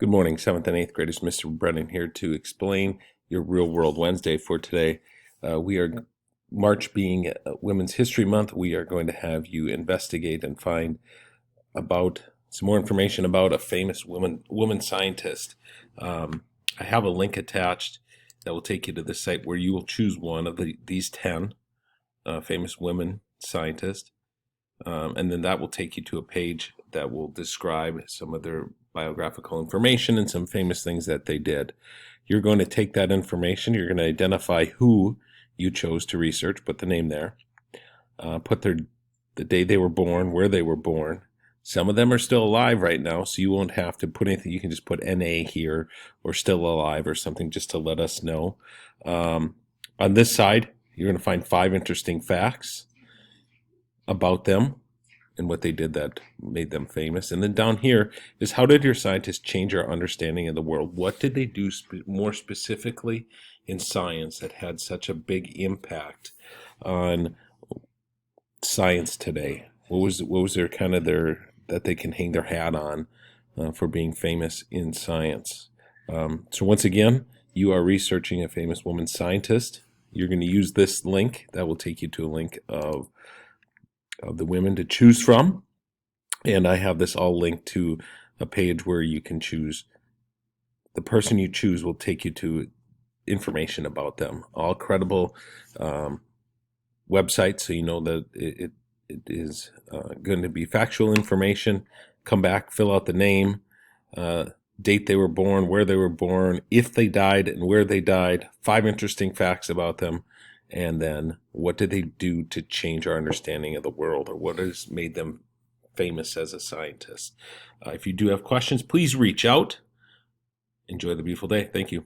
Good morning, 7th and 8th graders. Mr. Brennan here to explain your Real World Wednesday for today. March being Women's History Month, we are going to have you investigate and find about some more information about a famous woman scientist. I have a link attached that will take you to the site where you will choose one of these 10 famous women scientists. And then that will take you to a page that will describe some of their biographical information and some famous things that they did. You're going to take that information, you're going to identify who you chose to research, put the name there, put the day they were born, where they were born. Some of them are still alive right now, so you won't have to put anything. You can just put NA here or still alive or something just to let us know. On this side, you're going to find 5 interesting facts about them and what they did that made them famous. And then down here is, how did your scientists change our understanding of the world? What did they do more specifically in science that had such a big impact on science today? What was their kind of that they can hang their hat on for being famous in science? So once again, you are researching a famous woman scientist. You're going to use this link that will take you to a link of the women to choose from, and I have this all linked to a page where you can choose. The person you choose will take you to information about them, all credible websites, so you know that it is going to be factual information. Come back, fill out the name, date they were born, where they were born, if they died and where they died, 5 interesting facts about them. And then, what did they do to change our understanding of the world, or what has made them famous as a scientist? If you do have questions, please reach out. Enjoy the beautiful day. Thank you.